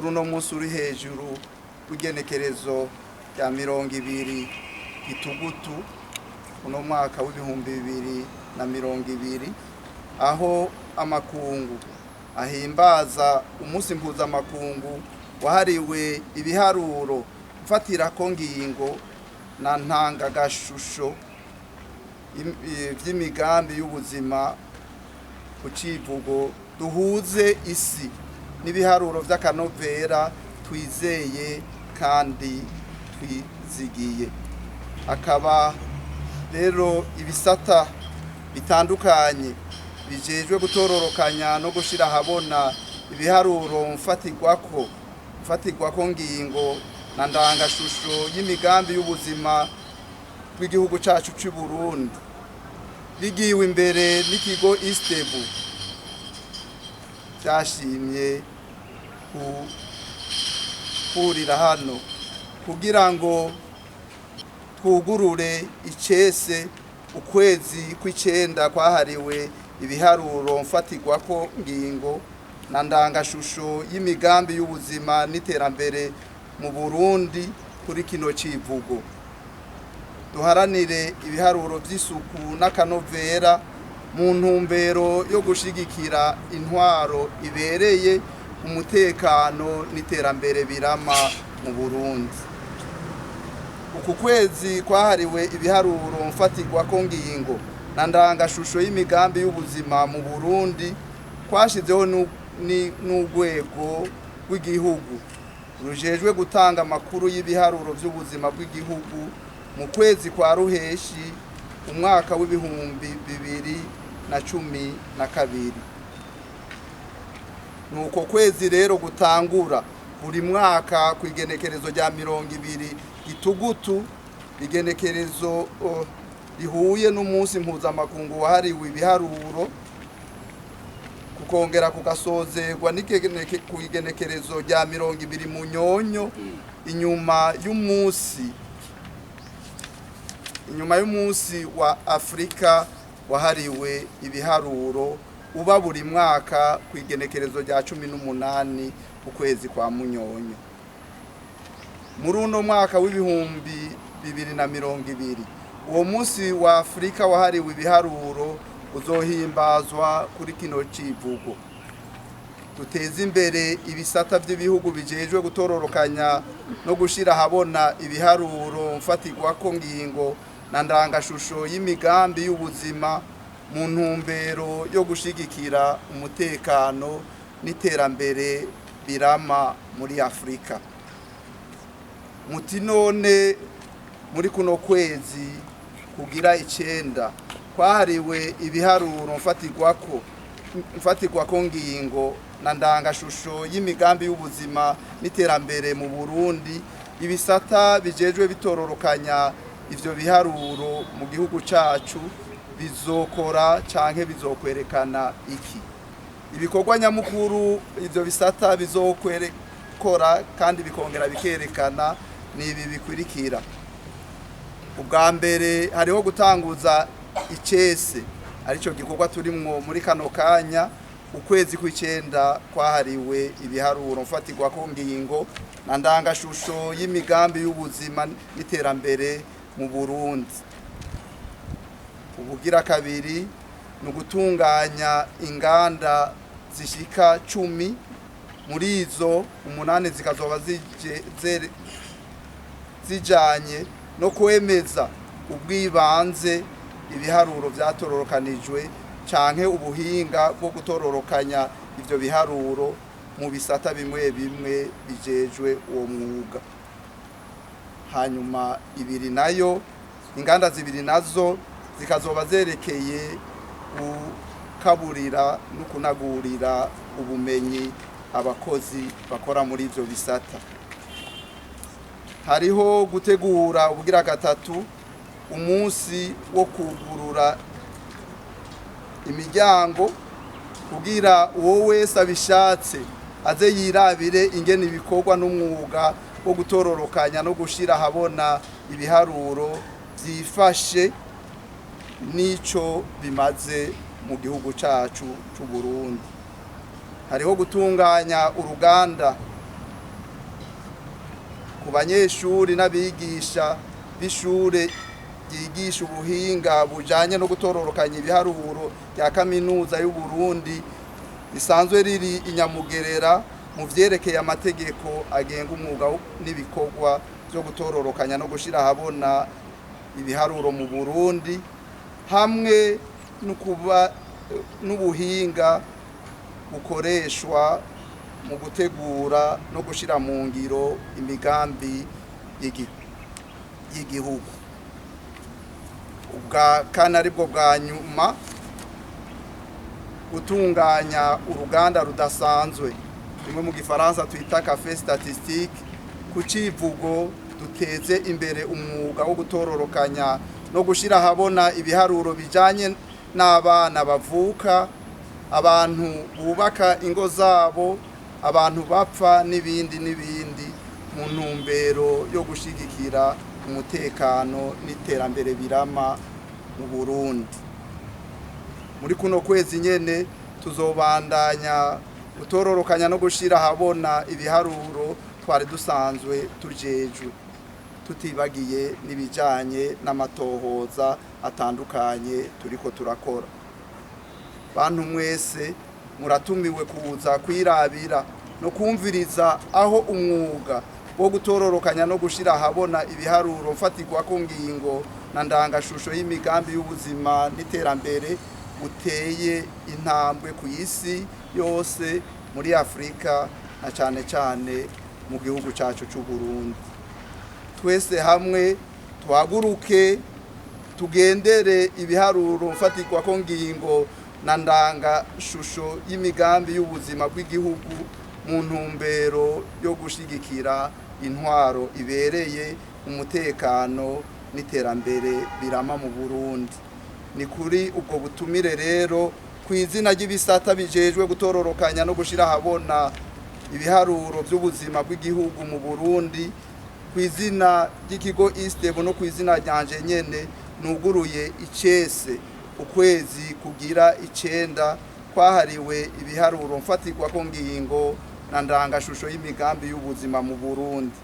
kuri uno munsi uri hejuru w'igenekerezo rya 20 Gitugutu uno mwaka w'ibihumbi 2020, aho amakungu ahimbaza umunsi mpuzamakungu wahariwe ibiharuro mfatira ko ngingo na ntangagashusho vy'imigambi y'ubuzima ku civugo duhuze isi n'ibiharuro vy'akanovera twizeye kandi twizigiye. Akaba rero ibisata bitandukanye bijejwe gutororokanya no gushira habona ibiharuro mfatirwako ngingo na ndangashusho y'imigambi y'ubuzima bw'igihugu cacu c'u Burundi bigiwe imbere n'ikigo Istebu cyashimye kurira hano kugira ngo twugurure icese ukwezi kw'icenda kwahariwe ibiharuro mfatirwako ngingo na ndangashusho y'imigambi y'ubuzima n'iterambere mu Burundi kuri kino civugo. Duharanire ibiharuro vy'isuku n'akanovera mu ntumbero yo gushigikira intwaro ibereye umutekano n'iterambere birama mu Burundi. Uku kwezi kwahariwe ibiharuro mfatirwako ngingo na ndangashusho y'imigambi y'ubuzima mu Burundi kwashizeho n'urwego rw'igihugu rujejwe gutanga amakuru y'ibiharuro vy'ubuzima bw'igihugu mu kwezi kwa ruheshi umwaka w'ibihumbi 2012. Nuko kwezi rero gutangura buri mwaka ku igenekerezo rya 20 Gitugutu, igenekerezo rihuye n'umunsi mpuzamakungu wahariwe ibiharuro, kukongera kugasozerwa ku igenekerezo rya 20 Munyonyo inyuma y'umunsi wa Afrika wahariwe ibiharuro uba buri mwaka ku igenekerezo rya 18 ukwezi kwa Munyonyo. Muri uno mwaka w'ibihumbi 2020 uwo munsi wa Afrika wahariwe ibiharuro uzohimbazwa kuri kino civugo. Duteze imbere ibisata by'ibihugu bijejwe gutororokanya no gushira habona ibiharuro mfatirwako ngingo na ndangashusho y'imigambi y'ubuzima mu ntumbero yo gushigikira umutekano n'iterambere birama muri Afrika. Muti none muri kuno kwezi kugira 9 kwahariwe ibiharuro mfatirwako ngingo na ndangashusho y'imigambi y'ubuzima n'iterambere mu Burundi, ibisata bijejwe bitororokanya ivyo biharuro mu gihugu cacu bizokora canke bizokwerekana iki? Ibikorwa nyamukuru ivyo bisata bizokwerekora kandi bikongera bikerekana ni ibi bikurikira. Ubwa mbere hariho gutanguza icese arico gikorwa turimwo muri kano kanya ukwezi kw'icenda kwahariwe ibiharuro mfatirwako ngingo na ndangashusho y'imigambi y'ubuzima n'iterambere mu Burundi. Ubugira kabiri ni ugutunganya inganda zishika 10, muri izo 8 zikazoba zijanye no kwemeza ubwibanze ibiharuro vyatororokanijwe canke ubuhinga bwo gutororokanya ivyo biharuro mu bisata bimwe bimwe bijejwe uwo mwuga. Hanyuma inganda zibiri nazo zikazoba zerekeye gukaburira no kunagurira ubumenyi abakozi bakora muri ivyo bisata. Hariho gutegura ubugira gatatu umunsi wo kugurura imiryango kugira uwo wese abishatse aze yirabire ingene ibikorwa n'umwuga wo gutororokanya no gushira habona ibiharuro vyifashe nico bimaze mu gihugu cacu c'u Burundi. Hariho gutunganya uruganda ku banyeshuri n'abigisha b'ishure ryigisha ubuhinga bujanye no gutororokanya ibiharuro rya kaminuza y'u Burundi risanzwe riri inyamugerera mu vyerekeye amategeko agenga umwuga n'ibikorwa byo gutororokanya no gushira habona ibiharuro mu Burundi hamwe n'ubuhinga bukoreshwa mu gutegura no gushira mu ngiro imigambi y'igihugu. Ubwa kane aribwo bwa nyuma gutunganya uruganda rudasanzwe rimwe mu gifaransa twita café statistique ku civugo duteze imbere umwuga wo gutororokanya no gushira habona ibiharuro bijanye n'abana bavuka, abantu bubaka ingo zabo, abantu bapfa n'ibindi mu ntumbero yo gushigikira umutekano n'iterambere birama mu Burundi. Muri kuno kwezi nyene tuzobandanya gutororokanya no gushira habona ibiharuro twari dusanzwe tujejwe, tutibagiye n'ibijanye n'amatohoza atandukanye turiko turakora. Bantu mwese muratumiwe kuza kwirabira no kumviriza aho umwuga wo gutororokanya no gushira habona ibiharuro mfatirwa ku ngingo na ndangashusho y'imigambi y'ubuzima n'iterambere uteye intambwe ku isi yose, muri Afrika na cane mu gihugu cacu c'u Burundi. Twese hamwe twaguruke tugendere ibiharuro mfatirwa ko ngingo na ndangashusho y'imigambi y'ubuzima bw'igihugu mu ntumbero yo gushigikira intwaro ibereye, umutekano n'iterambere birama mu Burundi. Ni kuri ubwo butumire rero kw'izina ry'ibisata bijejwe gutororokanya no gushira habona ibiharuro by'ubuzima bw'igihugu mu Burundi, kw'izina ry'ikigo Istebo no kw'izina ryanje nyene nuguruye icese ukwezi kugira 9 kwahariwe ibiharuro mfatirwa ko ngingo na ndangashusho y'imigambi y'ubuzima mu Burundi.